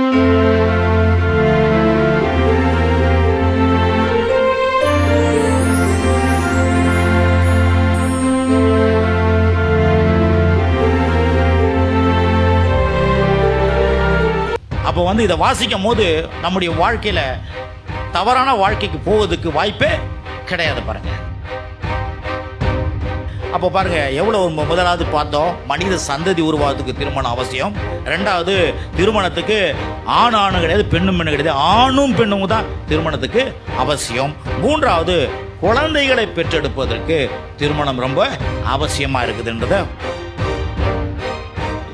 அப்போ இதை வாசிக்கும் போது நம்முடைய வாழ்க்கையில் தவறான வாழ்க்கைக்கு போவதுக்கு வாய்ப்பே கிடையாது பாருங்க. அப்போ பாருங்க எவ்வளோ முதலாவது பார்த்தோம், மனித சந்ததி உருவாவதுக்கு திருமணம் அவசியம். ரெண்டாவது, திருமணத்துக்கு ஆணும் கிடையாது பெண்ணும் கிடையாது, ஆணும் பெண்ணும் தான் திருமணத்துக்கு அவசியம். மூன்றாவது, குழந்தைகளை பெற்றெடுப்பதற்கு திருமணம் ரொம்ப அவசியமாக இருக்குதுன்றத.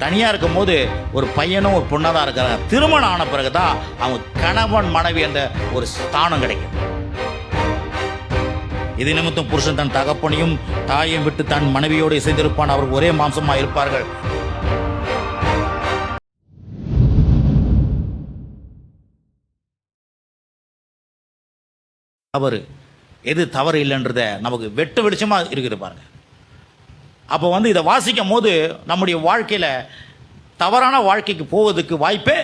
தனியாக இருக்கும் போது ஒரு பையனும் ஒரு பொண்ணாக தான் இருக்கிறாங்க. திருமணம் ஆன பிறகு தான் அவங்க கணவன் மனைவி என்ற ஒரு ஸ்தானம் கிடைக்கும். இது நிமித்தம் புருஷன் தன் தகப்பனையும் தாயையும் விட்டு தன் மனைவியோடு இசைந்திருப்பான், அவர்கள் ஒரே மாம்சமாக இருப்பார்கள். தவறு எது தவறு இல்லைன்றத நமக்கு வெட்ட வெளிச்சமாக இருக்குது பாருங்க. அப்போ இதை வாசிக்கும் போது நம்முடைய வாழ்க்கையில் தவறான வாழ்க்கைக்கு போவதுக்கு வாய்ப்பே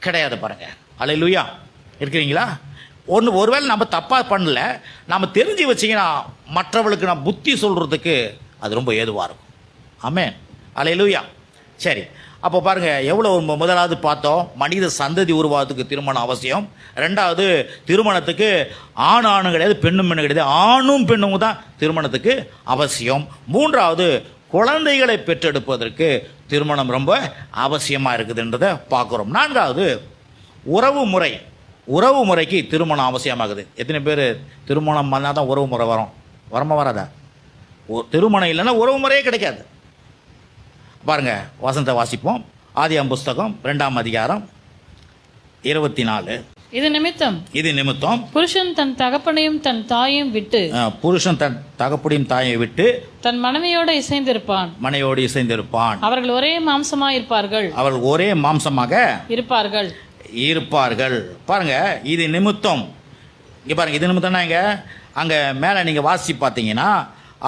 கிடையாது பாருங்க. அல்லேலூயா, இருக்கிறீங்களா? ஒருவேளை நம்ம தப்பாக பண்ணல, நம்ம தெரிஞ்சு வச்சிங்கன்னா மற்றவர்களுக்கு நம்ம புத்தி சொல்கிறதுக்கு அது ரொம்ப ஏதுவாக இருக்கும். ஆமென், அல்லேலூயா. சரி, அப்போ பாருங்கள் எவ்வளோ முதலாவது பார்த்தோம், மனித சந்ததி உருவாவதுக்கு திருமணம் அவசியம். ரெண்டாவது, திருமணத்துக்கு ஆணும் கிடையாது பெண்ணும் கிடையாது, ஆணும் பெண்ணும் தான் திருமணத்துக்கு அவசியம். மூன்றாவது, குழந்தைகளை பெற்றெடுப்பதற்கு திருமணம் ரொம்ப அவசியமாக இருக்குதுன்றதை பார்க்குறோம். நான்காவது, உறவு முறைக்கு திருமணம் அவசியமாகுது. எத்தனை பேர் திருமணம் பண்ணால் தான் உறவு முறை வரமா வராதா? திருமணம் இல்லைன்னா உறவு முறையே கிடைக்காது பாருங்க. வசனத்தை வாசிப்போம். ஆதியாகமம் புஸ்தகம் 2ஆம் அதிகாரம் 24. இது நிமித்தம் புருஷன் தன் தகப்பனையும் தன் தாயையும் விட்டு தன் மனைவியோடு இசைந்திருப்பான். அவர்கள் ஒரே மாம்சமாக இருப்பார்கள். பாருங்க, இது நிமித்தம். இங்க பாருங்க, இது நிமித்தம்னா இங்க அங்க மேல நீங்க வாசி பார்த்தீங்கன்னா,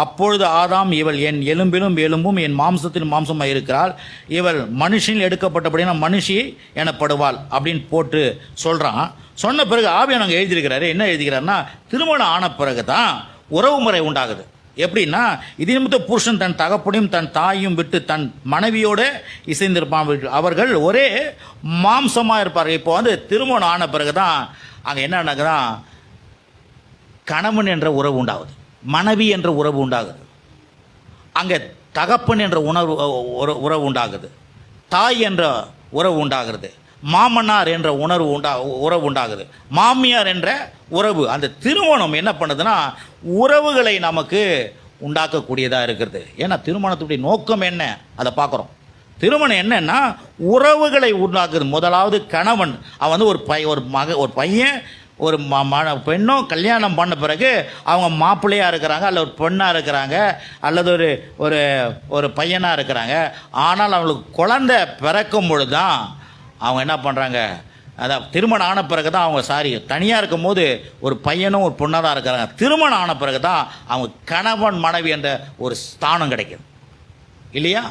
அப்பொழுது ஆதாம், இவள் என் எலும்பிலும் எலும்பும் என் மாம்சத்திலும் மாம்சமாக இருக்கிறாள், இவள் மனுஷனில் எடுக்கப்பட்டபடினா மனுஷி எனப்படுவாள் அப்படின்னு போட்டு சொல்கிறான். சொன்ன பிறகு ஆவியானவர் அங்கே எழுதியிருக்கிறாரு. என்ன எழுதிக்கிறாருன்னா, திருமணம் ஆன பிறகு தான் உறவு முறை உண்டாகுது. எப்படின்னா, இது நிமித்தம் புருஷன் தன் தகப்பனையும் தன் தாயும் விட்டு தன் மனைவியோடு இசைந்திருப்பான், அவர்கள் ஒரே மாம்சமாக இருப்பார்கள். இப்போ திருமணம் ஆன பிறகு தான் அங்கே என்ன நடக்குதான், கணவன் என்ற உறவு உண்டாகுது, மனைவி என்ற உறவு உண்டாகுது, அங்கே தகப்பன் என்ற உறவு உண்டாகுது, தாய் என்ற உறவு உண்டாகிறது, மாமனார் என்ற உறவு உண்டாகுது, மாமியார் என்ற உறவு. அந்த திருமணம் என்ன பண்ணுதுன்னா உறவுகளை நமக்கு உண்டாக்கக்கூடியதாக இருக்கிறது. ஏன்னா திருமணத்துடைய நோக்கம் என்ன அதை பார்க்குறோம். திருமணம் என்னன்னா உறவுகளை உண்டாக்குது. முதலாவது கணவன், அவன் ஒரு பையன் ஒரு பெண்ணும் கல்யாணம் பண்ண பிறகு அவங்க மாப்பிள்ளையாக இருக்கிறாங்க, அல்லது ஒரு பெண்ணாக இருக்கிறாங்க, அல்லது ஒரு பையனாக இருக்கிறாங்க. ஆனால் அவங்களுக்கு குழந்தை பிறக்கும் பொழுது தான் அவங்க என்ன பண்ணுறாங்க, அதான் திருமணம் ஆன பிறகு தான் அவங்க தனியாக இருக்கும் போது ஒரு பையனும் ஒரு பொண்ணாக தான் இருக்கிறாங்க. திருமணம் ஆன பிறகு தான் அவங்க கணவன் மனைவி என்ற ஒரு ஸ்தானம் கிடைக்குது இல்லையா?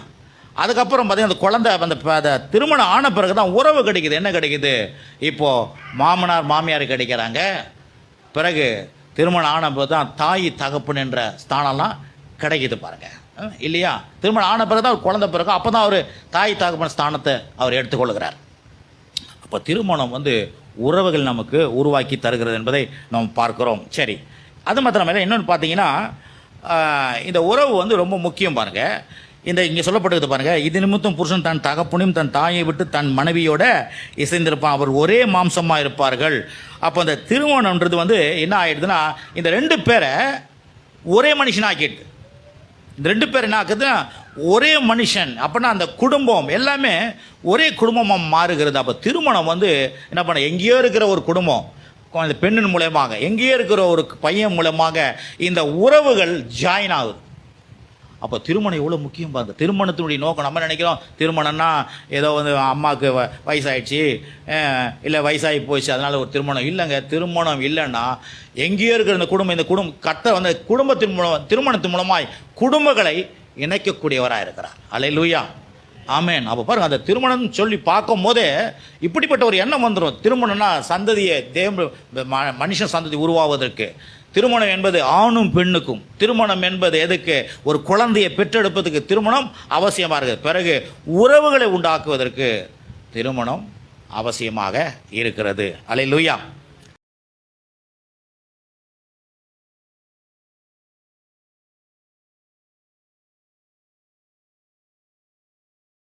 அதுக்கப்புறம் பார்த்தீங்கன்னா அந்த குழந்தை அந்த திருமணம் ஆன பிறகு தான் உறவு கிடைக்குது. என்ன கிடைக்குது? இப்போது மாமனார் மாமியார் கிடைக்கிறாங்க. பிறகு திருமணம் ஆன பிறகு தான் தாய் தகப்பன் என்ற ஸ்தானம்லாம் கிடைக்குது பாருங்க இல்லையா? திருமணம் ஆன பிறகு தான் குழந்தை பிறகு, அப்போ தான் அவர் தாய் தகப்பன் ஸ்தானத்தை அவர் எடுத்துக்கொள்கிறார். அப்போ திருமணம் உறவுகள் நமக்கு உருவாக்கி தருகிறது என்பதை நாம் பார்க்கிறோம். சரி, அது மாத்திரமே இன்னொன்று பார்த்தீங்கன்னா, இந்த உறவு ரொம்ப முக்கியம் பாருங்கள். இங்கே சொல்லப்பட்டது பாருங்கள், இது நிமித்தம் புருஷன் தன் தகப்பனையும் தன் தாயை விட்டு தன் மனைவியோட இசைந்திருப்பான், அவர் ஒரே மாம்சமாக இருப்பார்கள். அப்போ அந்த திருமணம்ன்றது என்ன ஆகிடுதுன்னா, இந்த ரெண்டு பேரை ஒரே மனுஷன் ஆக்கிடுது. இந்த ரெண்டு பேர் என்ன ஆக்குதுன்னா ஒரே மனுஷன். அப்படின்னா அந்த குடும்பம் எல்லாமே ஒரே குடும்பமாக மாறுகிறது. அப்போ திருமணம் என்ன பண்ண, எங்கேயோ இருக்கிற ஒரு குடும்பம் அந்த பெண்ணின் மூலமாக, எங்கேயோ இருக்கிற ஒரு பையன் மூலமாக இந்த உறவுகள் ஜாயின் ஆகுது. அப்போ திருமணம் எவ்வளோ முக்கியம் பாருங்க. திருமணத்தினுடைய நோக்கம், நம்ம நினைக்கிறோம் திருமணம்னா ஏதோ அம்மாவுக்கு வயசாகிடுச்சு, இல்லை வயசாகி போயிடுச்சு அதனால் ஒரு திருமணம் இல்லைங்க. திருமணம் இல்லைன்னா எங்கேயோ இருக்கிற இந்த குடும்பத்தின் மூலம் திருமணத்தின் மூலமாய் குடும்பங்களை இணைக்கக்கூடியவராக இருக்கிறார். அல்லேலூயா. ஆமென். அப்போ பாருங்க, அந்த திருமணம் சொல்லி பார்க்கும் போதே இப்படிப்பட்ட ஒரு எண்ணம் வந்துடும். திருமணம்னா சந்ததியை மனுஷன் சந்ததி உருவாவதற்கு. திருமணம் என்பது ஆணும் பெண்ணுக்கும். திருமணம் என்பது எதுக்கு? ஒரு குழந்தையை பெற்றெடுப்பதற்கு திருமணம் அவசியமாக இருக்குது. பிறகு உறவுகளை உண்டாக்குவதற்கு திருமணம் அவசியமாக இருக்கிறது. அல்லேலூயா.